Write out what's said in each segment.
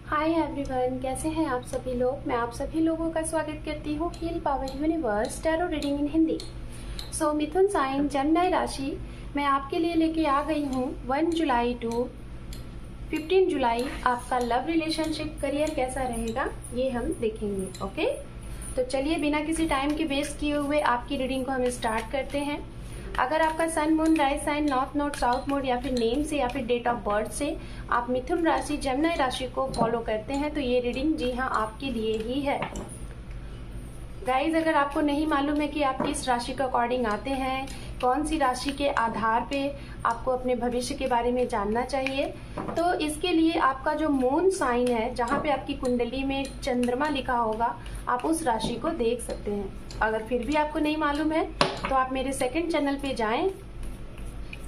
Hi everyone, कैसे हैं आप सभी लोग। मैं आप सभी लोगों का स्वागत करती हूँ heal power universe tarot reading in Hindi. मिथुन साइन जेमिनी राशि मैं आपके लिए लेके आ गई हूँ 1 जुलाई टू 15 जुलाई। आपका लव रिलेशनशिप करियर कैसा रहेगा ये हम देखेंगे। ओके, तो चलिए बिना किसी टाइम के वेस्ट किए हुए आपकी रीडिंग को हम स्टार्ट करते हैं। अगर आपका sun moon rise sign north node south node या फिर नेम से या फिर डेट ऑफ बर्थ से आप मिथुन राशि जेमिनी राशि को फॉलो करते हैं तो ये रीडिंग जी हाँ आपके लिए ही है। गाइज, अगर आपको नहीं मालूम है कि आप किस राशि के अकॉर्डिंग आते हैं, कौन सी राशि के आधार पे आपको अपने भविष्य के बारे में जानना चाहिए, तो इसके लिए आपका जो मून साइन है, जहाँ पे आपकी कुंडली में चंद्रमा लिखा होगा, आप उस राशि को देख सकते हैं। अगर फिर भी आपको नहीं मालूम है तो आप मेरे सेकंड चैनल पे जाएं,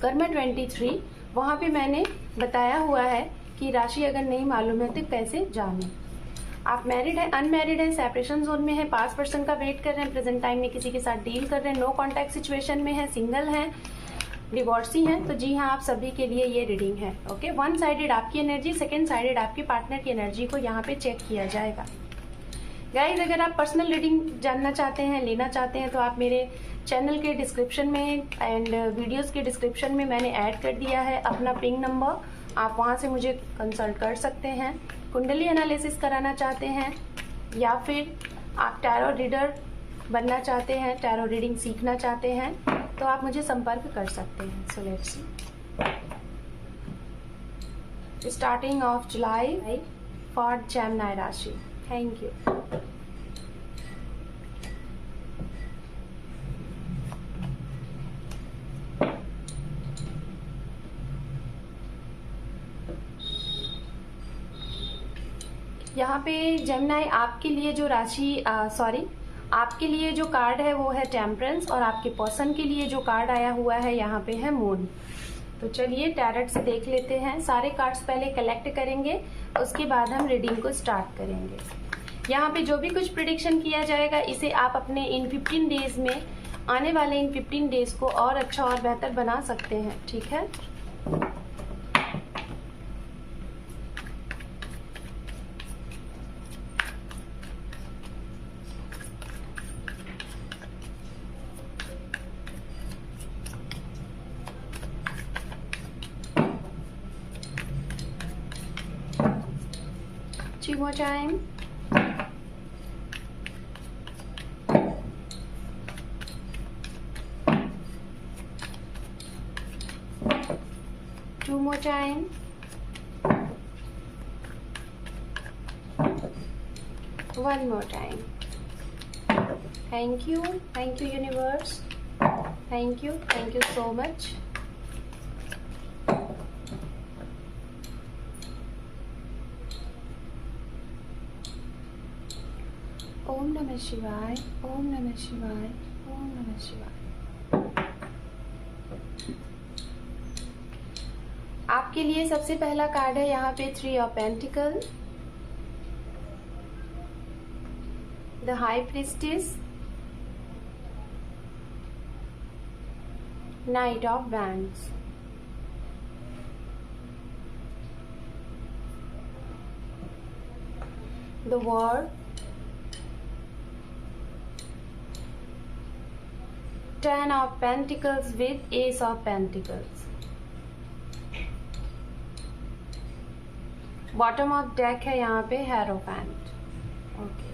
कर्मा 23, वहाँ पे मैंने बताया हुआ है कि राशि अगर नहीं मालूम है तो कैसे जानें। आप मैरिड है, अनमैरिड है, सेपरेशन जोन में है, पास पर्सन का वेट कर रहे हैं, प्रेजेंट टाइम में किसी के साथ डील कर रहे हैं, नो कॉन्टैक्ट सिचुएशन में है, सिंगल हैं, डिवोर्सी हैं, तो जी हाँ आप सभी के लिए ये रीडिंग है। ओके, वन साइडेड आपकी एनर्जी, सेकेंड साइडेड आपके पार्टनर की एनर्जी को यहाँ पे चेक किया जाएगा। गाइज, अगर आप पर्सनल रीडिंग जानना चाहते हैं, लेना चाहते हैं, तो आप मेरे चैनल के डिस्क्रिप्शन में एंड वीडियोस के डिस्क्रिप्शन में मैंने ऐड कर दिया है अपना पिंग नंबर, आप वहां से मुझे कंसल्ट कर सकते हैं। कुंडली एनालिसिस कराना चाहते हैं या फिर आप टैरो रीडर बनना चाहते हैं, टैरो रीडिंग सीखना चाहते हैं, तो आप मुझे संपर्क कर सकते हैं। So let's see, starting of July for Gemini राशि। Thank you. यहाँ पे जेमिनी आपके लिए जो राशि आपके लिए जो कार्ड है वो है टेम्परेंस, और आपके पर्सन के लिए जो कार्ड आया हुआ है यहाँ पे है मून। तो चलिए टैरेट से देख लेते हैं। सारे कार्ड्स पहले कलेक्ट करेंगे, उसके बाद हम रीडिंग को स्टार्ट करेंगे। यहाँ पे जो भी कुछ प्रिडिक्शन किया जाएगा इसे आप अपने इन 15 डेज में, आने वाले इन 15 डेज को और अच्छा और बेहतर बना सकते हैं। ठीक है, two more time. Two more time. One more time. Thank you universe. Thank you so much. ओम नमः शिवाय, ओम नमः शिवाय, ओम नमः शिवाय। आपके लिए सबसे पहला कार्ड है यहाँ पे 3 of pentacle, the high priestess, night of wands, the world, 10 of Pentacles with Ace of Pentacles. Bottom of deck है यहाँ पे हेरोफेंट। ओके,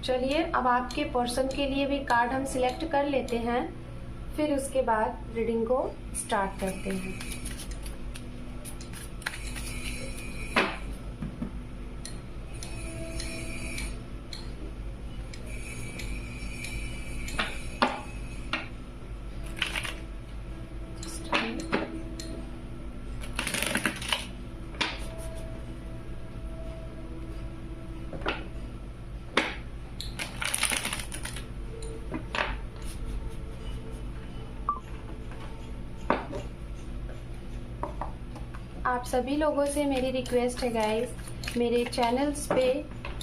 चलिए अब आपके पर्सन के लिए भी कार्ड हम सिलेक्ट कर लेते हैं, फिर उसके बाद रीडिंग को स्टार्ट करते हैं। आप सभी लोगों से मेरी रिक्वेस्ट है गाइस, मेरे चैनल्स पे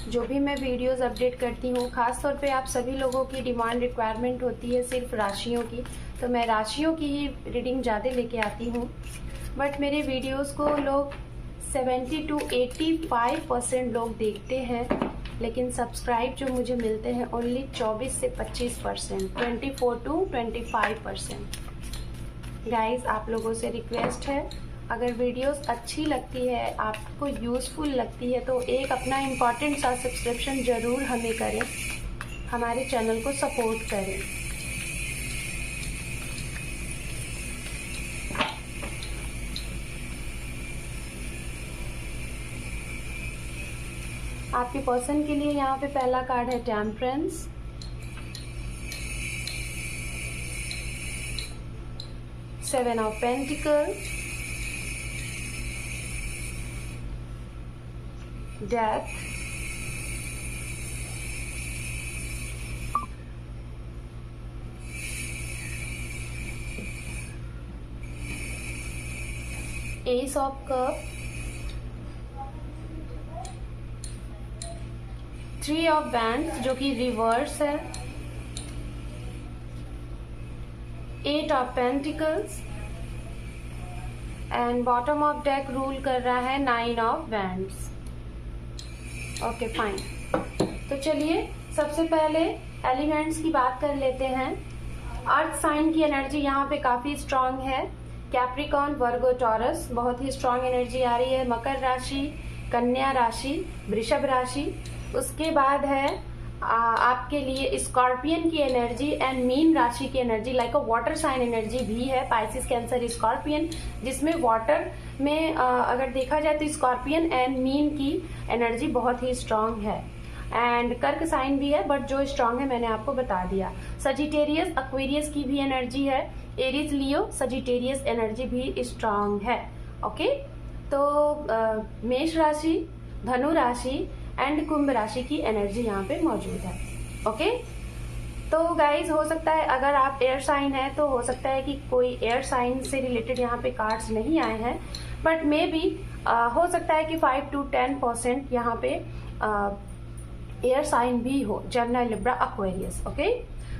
जो भी मैं वीडियोस अपडेट करती हूँ, खास तौर पे आप सभी लोगों की डिमांड रिक्वायरमेंट होती है सिर्फ राशियों की, तो मैं राशियों की ही रीडिंग ज़्यादा लेके आती हूँ, बट मेरे वीडियोस को लोग 70 to 85% लोग देखते हैं, लेकिन सब्सक्राइब जो मुझे मिलते हैं ओनली 24 से 25%, 24 to 25%। गाइज, आप लोगों से रिक्वेस्ट है, अगर वीडियोस अच्छी लगती है, आपको यूज़फुल लगती है, तो एक अपना इम्पॉर्टेंट सा सब्सक्रिप्शन ज़रूर हमें करें, हमारे चैनल को सपोर्ट करें। आपके पर्सन के लिए यहाँ पे पहला कार्ड है temperance, seven of pentacles, death, ace of cup, three of wands जो कि रिवर्स है, eight of pentacles, and bottom of deck rule कर रहा है nine of wands. Okay fine, तो चलिए सबसे पहले एलिमेंट्स की बात कर लेते हैं। अर्थ साइन की एनर्जी यहाँ पे काफी स्ट्रांग है। कैप्रिकॉर्न, वर्गो, टॉरस, बहुत ही स्ट्रांग एनर्जी आ रही है। मकर राशि, कन्या राशि, वृषभ राशि, उसके बाद है आपके लिए स्कॉर्पियन की एनर्जी एंड मीन राशि की energy, like a water sign energy भी है। पाइसिस, कैंसर, स्कॉर्पियन, जिसमें वाटर में अगर देखा जाए तो स्कॉर्पियन एंड मीन की एनर्जी बहुत ही स्ट्रांग है। एंड कर्क साइन भी है, बट जो स्ट्रांग है मैंने आपको बता दिया। सजिटेरियस, एक्वेरियस की भी एनर्जी है। एरीज, लियो, सजिटेरियस एनर्जी भी स्ट्रांग है। ओके, तो मेष राशि, धनु राशि एंड कुंभ राशि की एनर्जी यहाँ पे मौजूद है। ओके, तो गाइज हो सकता है अगर आप एयर साइन है तो हो सकता है कि कोई एयर साइन से रिलेटेड यहाँ पे कार्ड्स नहीं आए हैं, बट मे बी हो सकता है कि 5 to 10% यहाँ पे एयर साइन भी हो, जेमिनी, लिब्रा, एक्वेरियस। ओके,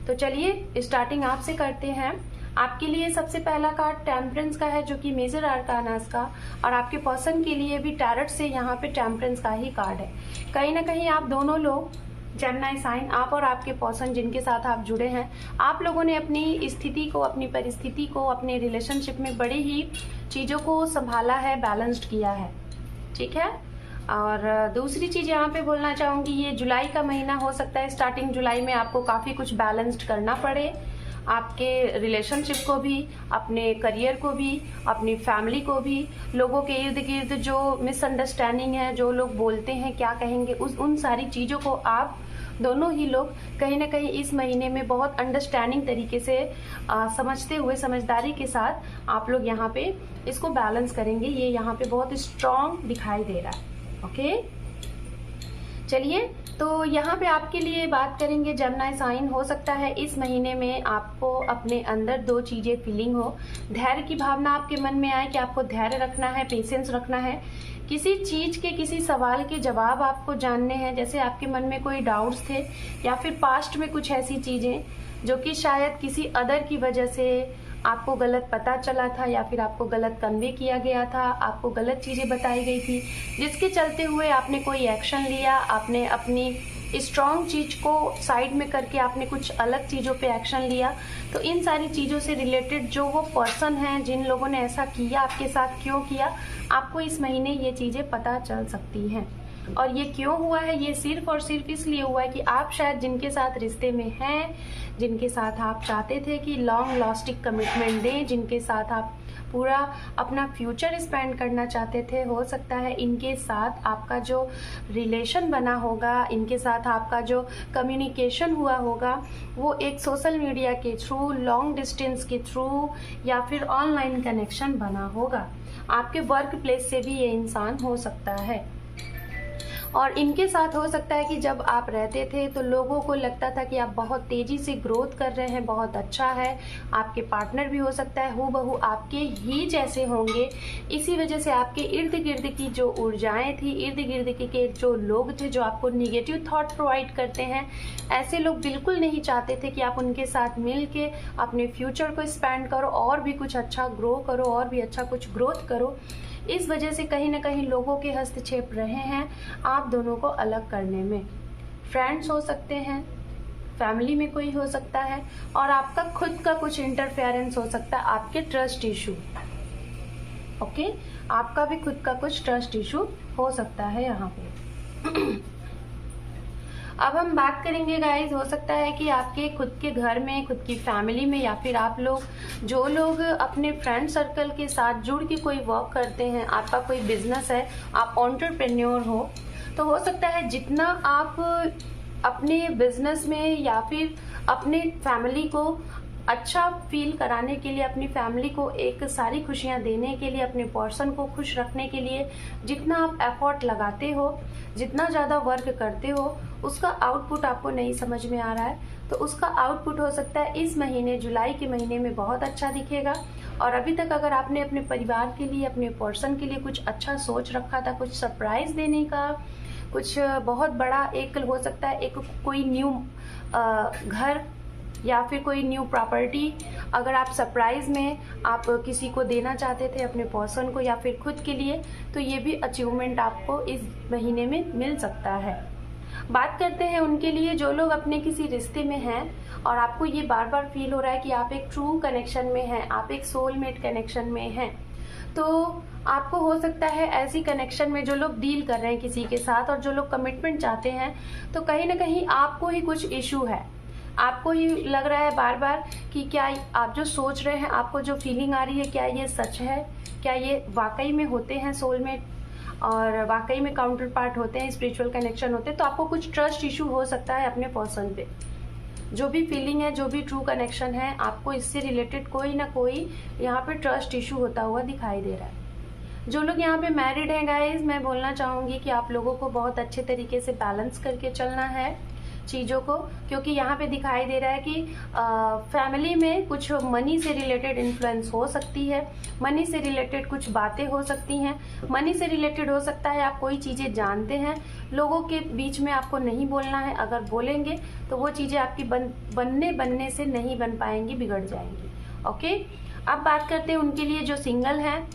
तो चलिए स्टार्टिंग आपसे करते हैं। आपके लिए सबसे पहला कार्ड टेम्परेंस का है, जो कि मेजर आर्कानास का, और आपके पर्सन के लिए भी टैरट से यहाँ पे टेम्परेंस का ही कार्ड है। कहीं ना कहीं आप दोनों लोग जेमिनी साइन, आप और आपके पर्सन जिनके साथ आप जुड़े हैं, आप लोगों ने अपनी स्थिति को, अपनी परिस्थिति को, अपने रिलेशनशिप में बड़े ही चीज़ों को संभाला है, बैलेंस्ड किया है। ठीक है, और दूसरी चीज़ यहाँ पे बोलना चाहूँगी, ये जुलाई का महीना हो सकता है, स्टार्टिंग जुलाई में आपको काफ़ी कुछ बैलेंस्ड करना पड़े, आपके रिलेशनशिप को भी, अपने करियर को भी, अपनी फैमिली को भी, लोगों के इर्द गिर्द जो मिसअंडरस्टैंडिंग है, जो लोग बोलते हैं क्या कहेंगे, उन सारी चीज़ों को आप दोनों ही लोग कहीं ना कहीं इस महीने में बहुत अंडरस्टैंडिंग तरीके से समझते हुए, समझदारी के साथ आप लोग यहाँ पे इसको बैलेंस करेंगे। ये यहाँ पे बहुत स्ट्रांग दिखाई दे रहा है। ओके, चलिए, तो यहाँ पे आपके लिए बात करेंगे जेमिनी साइन। हो सकता है इस महीने में आपको अपने अंदर दो चीज़ें फीलिंग हो। धैर्य की भावना आपके मन में आए कि आपको धैर्य रखना है, पेशेंस रखना है। किसी चीज़ के, किसी सवाल के जवाब आपको जानने हैं, जैसे आपके मन में कोई डाउट्स थे, या फिर पास्ट में कुछ ऐसी चीज़ें जो कि शायद किसी अदर की वजह से आपको गलत पता चला था, या फिर आपको गलत कन्वे किया गया था, आपको गलत चीज़ें बताई गई थी, जिसके चलते हुए आपने कोई एक्शन लिया, आपने अपनी स्ट्रॉन्ग चीज़ को साइड में करके आपने कुछ अलग चीज़ों पे एक्शन लिया। तो इन सारी चीज़ों से रिलेटेड जो वो पर्सन हैं, जिन लोगों ने ऐसा किया, आपके साथ क्यों किया, आपको इस महीने ये चीज़ें पता चल सकती हैं। और ये क्यों हुआ है, ये सिर्फ और सिर्फ इसलिए हुआ है कि आप शायद जिनके साथ रिश्ते में हैं, जिनके साथ आप चाहते थे कि लॉन्ग लास्टिंग कमिटमेंट दें, जिनके साथ आप पूरा अपना फ्यूचर स्पेंड करना चाहते थे, हो सकता है इनके साथ आपका जो रिलेशन बना होगा, इनके साथ आपका जो कम्युनिकेशन हुआ होगा, वो एक सोशल मीडिया के थ्रू, लॉन्ग डिस्टेंस के थ्रू, या फिर ऑनलाइन कनेक्शन बना होगा। आपके वर्क प्लेस से भी ये इंसान हो सकता है। और इनके साथ हो सकता है कि जब आप रहते थे तो लोगों को लगता था कि आप बहुत तेज़ी से ग्रोथ कर रहे हैं, बहुत अच्छा है। आपके पार्टनर भी हो सकता है हूबहू आपके ही जैसे होंगे। इसी वजह से आपके इर्द गिर्द की जो ऊर्जाएं थी, इर्द गिर्द के जो लोग थे जो आपको निगेटिव थॉट प्रोवाइड करते हैं, ऐसे लोग बिल्कुल नहीं चाहते थे कि आप उनके साथ मिल के अपने फ्यूचर को स्पेंड करो और भी कुछ अच्छा ग्रो करो और भी अच्छा कुछ ग्रोथ करो। इस वजह से कहीं ना कहीं लोगों के हस्तक्षेप रहे हैं आप दोनों को अलग करने में। फ्रेंड्स हो सकते हैं, फैमिली में कोई हो सकता है, और आपका खुद का कुछ इंटरफेरेंस हो सकता है, आपके ट्रस्ट इशू। ओके, आपका भी खुद का कुछ ट्रस्ट इशू हो सकता है यहाँ पे। अब हम बात करेंगे गाइज, हो सकता है कि आपके खुद के घर में, खुद की फैमिली में, या फिर आप लोग जो लोग अपने फ्रेंड सर्कल के साथ जुड़ के कोई वर्क करते हैं, आपका कोई बिजनेस है, आप एंटरप्रेन्योर हो, तो हो सकता है जितना आप अपने बिजनेस में या फिर अपने फैमिली को अच्छा फील कराने के लिए, अपनी फैमिली को एक सारी खुशियां देने के लिए, अपने पर्सन को खुश रखने के लिए जितना आप एफर्ट लगाते हो, जितना ज़्यादा वर्क करते हो, उसका आउटपुट आपको नहीं समझ में आ रहा है। तो उसका आउटपुट हो सकता है इस महीने, जुलाई के महीने में बहुत अच्छा दिखेगा। और अभी तक अगर आपने अपने परिवार के लिए, अपने पर्सन के लिए कुछ अच्छा सोच रखा था, कुछ सरप्राइज देने का, कुछ बहुत बड़ा, एक हो सकता है एक कोई न्यू घर या फिर कोई न्यू प्रॉपर्टी, अगर आप सरप्राइज में आप किसी को देना चाहते थे, अपने पर्सन को या फिर खुद के लिए, तो ये भी अचीवमेंट आपको इस महीने में मिल सकता है। बात करते हैं उनके लिए जो लोग अपने किसी रिश्ते में हैं और आपको ये बार बार फील हो रहा है कि आप एक ट्रू कनेक्शन में हैं, आप एक सोलमेट कनेक्शन में हैं। तो आपको हो सकता है ऐसी कनेक्शन में जो लोग डील कर रहे हैं किसी के साथ और जो लोग कमिटमेंट चाहते हैं, तो कहीं ना कहीं आपको ही कुछ इशू है। आपको ही लग रहा है बार बार कि क्या आप जो सोच रहे हैं, आपको जो फीलिंग आ रही है, क्या ये सच है, क्या ये वाकई में होते हैं सोलमेट और वाकई में काउंटर पार्ट होते हैं, स्पिरिचुअल कनेक्शन होते हैं। तो आपको कुछ ट्रस्ट इशू हो सकता है अपने पर्सन पे। जो भी फीलिंग है, जो भी ट्रू कनेक्शन है, आपको इससे रिलेटेड कोई ना कोई यहाँ पे ट्रस्ट इशू होता हुआ दिखाई दे रहा है। जो लोग यहाँ पे मैरिड हैं गाइज, मैं बोलना चाहूँगी कि आप लोगों को बहुत अच्छे तरीके से बैलेंस करके चलना है चीज़ों को, क्योंकि यहाँ पे दिखाई दे रहा है कि फैमिली में कुछ मनी से रिलेटेड इन्फ्लुएंस हो सकती है, मनी से रिलेटेड कुछ बातें हो सकती हैं, मनी से रिलेटेड हो सकता है आप कोई चीज़ें जानते हैं, लोगों के बीच में आपको नहीं बोलना है, अगर बोलेंगे तो वो चीज़ें आपकी बनने से नहीं बन पाएंगी, बिगड़ जाएंगी। ओके, अब बात करते हैं उनके लिए जो सिंगल हैं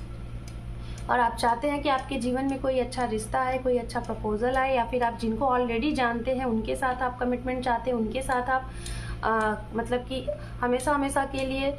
और आप चाहते हैं कि आपके जीवन में कोई अच्छा रिश्ता है, कोई अच्छा प्रपोजल आए, या फिर आप जिनको ऑलरेडी जानते हैं उनके साथ आप कमिटमेंट चाहते हैं, उनके साथ आप मतलब कि हमेशा हमेशा के लिए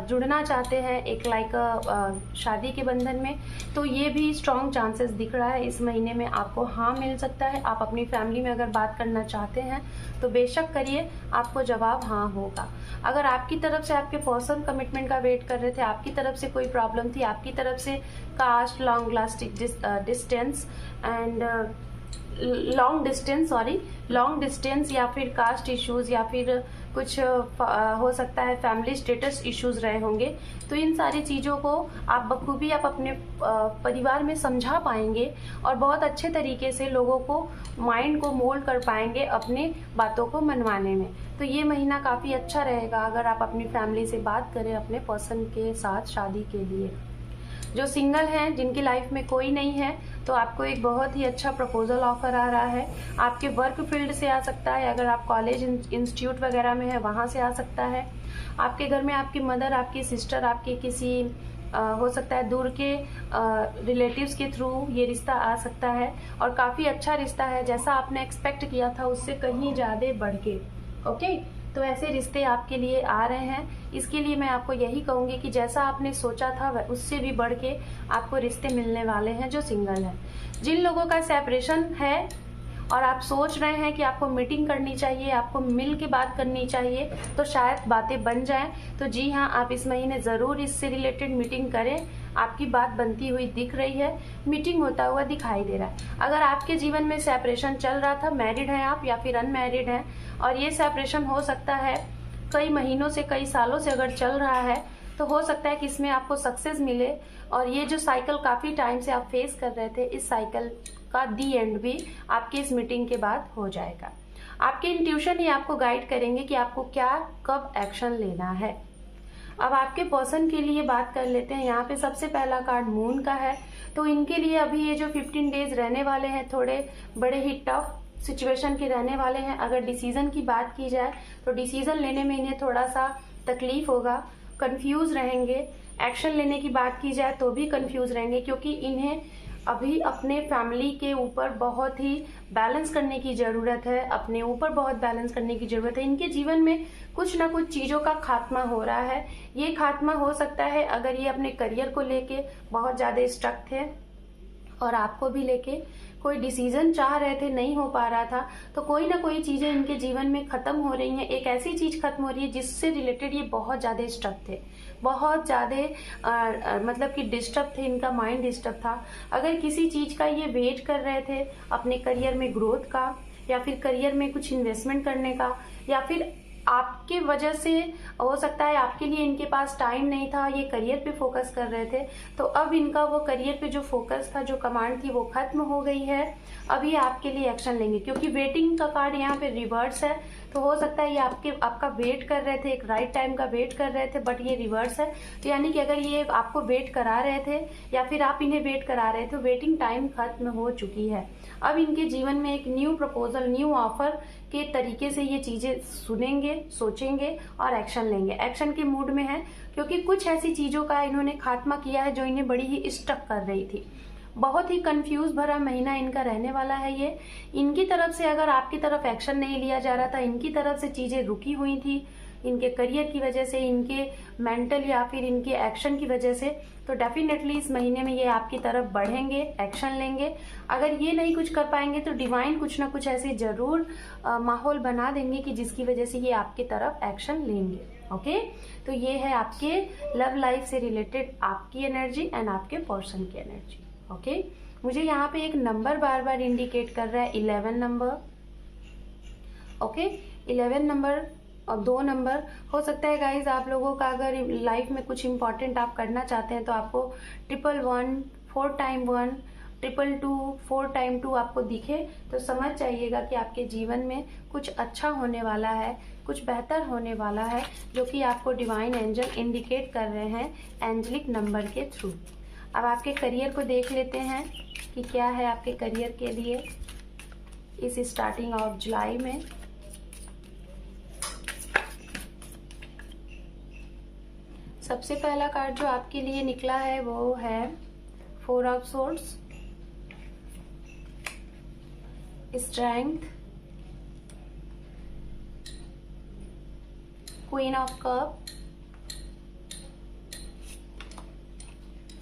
जुड़ना चाहते हैं एक लाइक शादी के बंधन में, तो ये भी स्ट्रॉन्ग चांसेस दिख रहा है इस महीने में आपको हाँ मिल सकता है। आप अपनी फैमिली में अगर बात करना चाहते हैं तो बेशक करिए, आपको जवाब हाँ होगा। अगर आपकी तरफ से आपके पर्सन कमिटमेंट का वेट कर रहे थे, आपकी तरफ से कोई प्रॉब्लम थी, आपकी तरफ से cast, long lasting distance and long distance या फिर कास्ट इश्यूज या फिर कुछ हो सकता है फैमिली स्टेटस इश्यूज रहे होंगे, तो इन सारी चीज़ों को आप बखूबी आप अपने परिवार में समझा पाएंगे और बहुत अच्छे तरीके से लोगों को, माइंड को मोल्ड कर पाएंगे अपने बातों को मनवाने में। तो ये महीना काफ़ी अच्छा रहेगा अगर आप अपनी फैमिली से बात करें अपने पर्सन के साथ शादी के लिए। जो सिंगल हैं, जिनकी लाइफ में कोई नहीं है, तो आपको एक बहुत ही अच्छा प्रपोजल ऑफर आ रहा है। आपके वर्क फील्ड से आ सकता है, अगर आप कॉलेज इंस्टीट्यूट वगैरह में है वहाँ से आ सकता है। आपके घर में आपकी मदर, आपकी सिस्टर, आपके किसी हो सकता है दूर के रिलेटिव्स के थ्रू ये रिश्ता आ सकता है और काफ़ी अच्छा रिश्ता है, जैसा आपने एक्सपेक्ट किया था उससे कहीं ज़्यादा बढ़ के। ओके, तो ऐसे रिश्ते आपके लिए आ रहे हैं। इसके लिए मैं आपको यही कहूँगी कि जैसा आपने सोचा था उससे भी बढ़ के आपको रिश्ते मिलने वाले हैं जो सिंगल हैं। जिन लोगों का सेपरेशन है और आप सोच रहे हैं कि आपको मीटिंग करनी चाहिए, आपको मिल के बात करनी चाहिए, तो शायद बातें बन जाएं, तो जी हाँ, आप इस महीने ज़रूर इससे रिलेटेड मीटिंग करें। आपकी बात बनती हुई दिख रही है, मीटिंग होता हुआ दिखाई दे रहा है। अगर आपके जीवन में सेपरेशन चल रहा था, मैरिड हैं आप या फिर अनमैरिड हैं, और ये सेपरेशन हो सकता है कई महीनों से, कई सालों से अगर चल रहा है, तो हो सकता है कि इसमें आपको सक्सेस मिले और ये जो साइकिल काफ़ी टाइम से आप फेस कर रहे थे, इस साइकिल का दी एंड भी आपकी इस मीटिंग के बाद हो जाएगा। आपके इंट्यूशन ही आपको गाइड करेंगे कि आपको क्या कब एक्शन लेना है। अब आपके पर्सन के लिए बात कर लेते हैं। यहाँ पे सबसे पहला कार्ड मून का है। तो इनके लिए अभी ये जो 15 डेज रहने वाले हैं थोड़े बड़े ही टफ सिचुएशन के रहने वाले हैं। अगर डिसीजन की बात की जाए तो डिसीजन लेने में इन्हें थोड़ा सा तकलीफ होगा, कंफ्यूज रहेंगे। एक्शन लेने की बात की जाए तो भी कंफ्यूज रहेंगे, क्योंकि इन्हें अभी अपने फैमिली के ऊपर बहुत ही बैलेंस करने की ज़रूरत है, अपने ऊपर बहुत बैलेंस करने की ज़रूरत है। इनके जीवन में कुछ ना कुछ चीज़ों का खात्मा हो रहा है। ये खात्मा हो सकता है अगर ये अपने करियर को लेके बहुत ज़्यादा स्टक थे और आपको भी लेके कोई डिसीजन चाह रहे थे, नहीं हो पा रहा था, तो कोई ना कोई चीज़ें इनके जीवन में ख़त्म हो रही हैं। एक ऐसी चीज़ खत्म हो रही है जिससे रिलेटेड ये बहुत ज़्यादा स्टक थे, बहुत ज़्यादा मतलब कि डिस्टर्ब थे, इनका माइंड डिस्टर्ब था। अगर किसी चीज़ का ये वेट कर रहे थे, अपने करियर में ग्रोथ का, या फिर करियर में कुछ इन्वेस्टमेंट करने का, या फिर आपके वजह से हो सकता है आपके लिए इनके पास टाइम नहीं था, ये करियर पे फोकस कर रहे थे, तो अब इनका वो करियर पे जो फोकस था, जो कमांड थी, वो खत्म हो गई है। अब ये आपके लिए एक्शन लेंगे, क्योंकि वेटिंग का कार्ड यहाँ पे रिवर्स है। तो हो सकता है ये आपका वेट कर रहे थे, एक राइट टाइम का वेट कर रहे थे, बट ये रिवर्स है। तो यानी कि अगर ये आपको वेट करा रहे थे या फिर आप इन्हें वेट करा रहे थे, वेटिंग टाइम खत्म हो चुकी है। अब इनके जीवन में एक न्यू प्रपोजल, न्यू ऑफर के तरीके से ये चीजें सुनेंगे, सोचेंगे और एक्शन लेंगे। एक्शन के मूड में है, क्योंकि कुछ ऐसी चीजों का इन्होंने खात्मा किया है जो इन्हें बड़ी ही स्टक कर रही थी। बहुत ही कंफ्यूज भरा महीना इनका रहने वाला है ये। इनकी तरफ से अगर आपकी तरफ एक्शन नहीं लिया जा रहा था, इनकी तरफ से चीजें रुकी हुई थी, इनके करियर की वजह से, इनके मेंटल या फिर इनके एक्शन की वजह से, तो डेफिनेटली इस महीने में ये आपकी तरफ बढ़ेंगे, एक्शन लेंगे। अगर ये नहीं कुछ कर पाएंगे तो डिवाइन कुछ ना कुछ ऐसे जरूर माहौल बना देंगे कि जिसकी वजह से ये आपकी तरफ एक्शन लेंगे। ओके, तो ये है आपके लव लाइफ से रिलेटेड आपकी एनर्जी एंड आपके पर्सन की एनर्जी। ओके, मुझे यहाँ पे एक नंबर बार बार इंडिकेट कर रहा है, 11 नंबर। ओके, 11 नंबर और 2 नंबर हो सकता है गाइज। आप लोगों का अगर लाइफ में कुछ इंपॉर्टेंट आप करना चाहते हैं तो आपको 111, 4 टाइम 1, 222, 4 टाइम 2 आपको दिखे तो समझ जाइएगा कि आपके जीवन में कुछ अच्छा होने वाला है, कुछ बेहतर होने वाला है, जो कि आपको डिवाइन एंजल इंडिकेट कर रहे हैं एंजलिक नंबर के थ्रू। अब आपके करियर को देख लेते हैं कि क्या है आपके करियर के लिए इस स्टार्टिंग ऑफ जुलाई में। सबसे पहला कार्ड जो आपके लिए निकला है वो है 4 of swords, strength, queen of cup,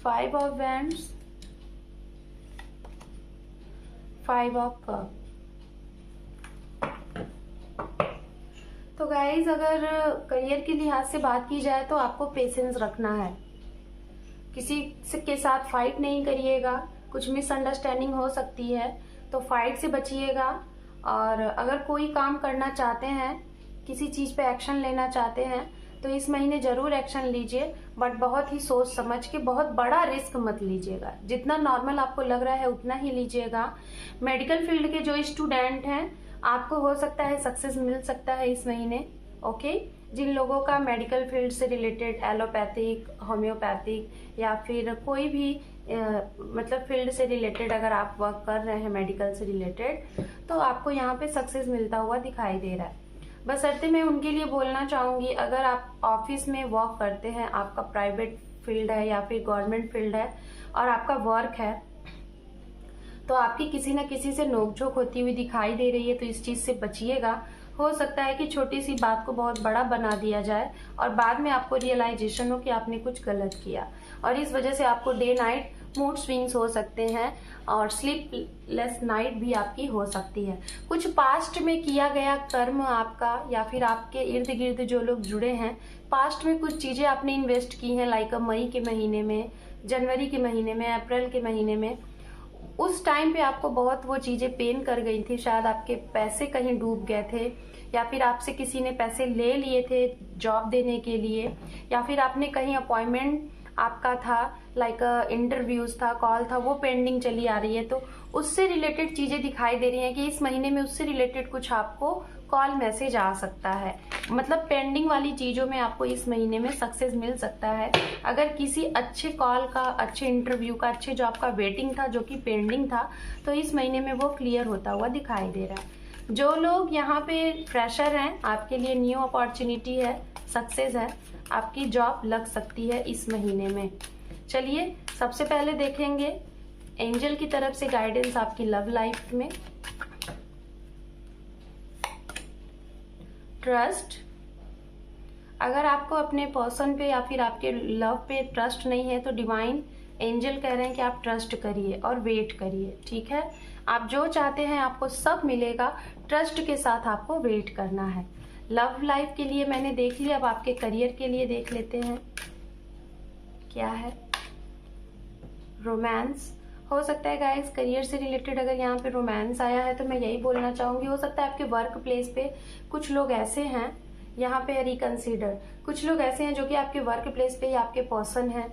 5 of wands, 5 of cup. तो गाइज अगर करियर के लिहाज से बात की जाए तो आपको पेशेंस रखना है, किसी के साथ फाइट नहीं करिएगा। कुछ मिसअंडरस्टैंडिंग हो सकती है तो फाइट से बचिएगा। और अगर कोई काम करना चाहते हैं, किसी चीज पे एक्शन लेना चाहते हैं तो इस महीने जरूर एक्शन लीजिए, बट बहुत ही सोच समझ के, बहुत बड़ा रिस्क मत लीजिएगा। जितना नॉर्मल आपको लग रहा है उतना ही लीजिएगा। मेडिकल फील्ड के जो स्टूडेंट हैं आपको हो सकता है सक्सेस मिल सकता है इस महीने। ओके, जिन लोगों का मेडिकल फील्ड से रिलेटेड एलोपैथिक, होम्योपैथिक या फिर कोई भी मतलब फील्ड से रिलेटेड अगर आप वर्क कर रहे हैं मेडिकल से रिलेटेड, तो आपको यहाँ पे सक्सेस मिलता हुआ दिखाई दे रहा है। बशर्ते मैं उनके लिए बोलना चाहूंगी, अगर आप ऑफिस में वर्क करते हैं, आपका प्राइवेट फील्ड है या फिर गवर्नमेंट फील्ड है और आपका वर्क है, तो आपकी किसी न किसी से नोकझोंक होती हुई दिखाई दे रही है, तो इस चीज से बचिएगा। हो सकता है कि छोटी सी बात को बहुत बड़ा बना दिया जाए और बाद में आपको रियलाइजेशन हो कि आपने कुछ गलत किया, और इस वजह से आपको डे नाइट मूड स्विंग्स हो सकते हैं और स्लीपलेस नाइट भी आपकी हो सकती है। कुछ पास्ट में किया गया कर्म आपका, या फिर आपके इर्द गिर्द जो लोग जुड़े हैं, पास्ट में कुछ चीजें आपने इन्वेस्ट की हैं, लाइक मई के महीने में, जनवरी के महीने में, अप्रैल के महीने में, उस टाइम पे आपको बहुत वो चीजें पेन कर गई थी। शायद आपके पैसे कहीं डूब गए थे, या फिर आपसे किसी ने पैसे ले लिए थे जॉब देने के लिए, या फिर आपने कहीं अपॉइंटमेंट आपका था, लाइक इंटरव्यूज था, कॉल था, वो पेंडिंग चली आ रही है, तो उससे रिलेटेड चीजें दिखाई दे रही हैं कि इस महीने में उससे रिलेटेड कुछ आपको कॉल मैसेज आ सकता है। मतलब पेंडिंग वाली चीजों में आपको इस महीने में सक्सेस मिल सकता है। अगर किसी अच्छे कॉल का, अच्छे इंटरव्यू का, अच्छे जॉब का वेटिंग था जो कि पेंडिंग था, तो इस महीने में वो क्लियर होता हुआ दिखाई दे रहा है। जो लोग यहाँ पे फ्रेशर हैं, आपके लिए न्यू अपॉर्चुनिटी है, सक्सेस है, आपकी जॉब लग सकती है इस महीने में। चलिए सबसे पहले देखेंगे एंजल की तरफ से गाइडेंस आपकी लव लाइफ में। ट्रस्ट, अगर आपको अपने पर्सन पे या फिर आपके लव पे ट्रस्ट नहीं है तो डिवाइन एंजल कह रहे हैं कि आप ट्रस्ट करिए और वेट करिए, ठीक है। आप जो चाहते हैं आपको सब मिलेगा, ट्रस्ट के साथ आपको वेट करना है। लव लाइफ के लिए मैंने देख लिया, अब आपके करियर के लिए देख लेते हैं क्या है। रोमांस, हो सकता है गाइस करियर से रिलेटेड अगर यहाँ पे रोमांस आया है तो मैं यही बोलना चाहूंगी, हो सकता है आपके वर्क प्लेस पे कुछ लोग ऐसे हैं, यहाँ पे रिकंसीडर, कुछ लोग ऐसे हैं जो कि आपके वर्क प्लेस पे ही आपके पर्सन हैं।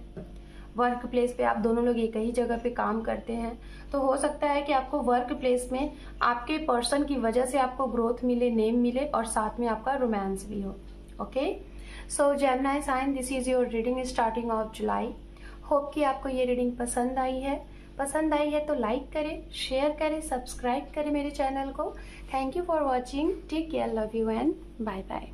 वर्क प्लेस पे आप दोनों लोग एक ही जगह पे काम करते हैं, तो हो सकता है कि आपको वर्क प्लेस में आपके पर्सन की वजह से आपको ग्रोथ मिले, नेम मिले और साथ में आपका रोमांस भी हो। Okay, so Gemini sign, this is your reading starting of July. Hope कि आपको ये रीडिंग पसंद आई है। पसंद आई है तो लाइक करें, शेयर करें, सब्सक्राइब करें मेरे चैनल को। Thank you for watching, take care, love you and bye bye.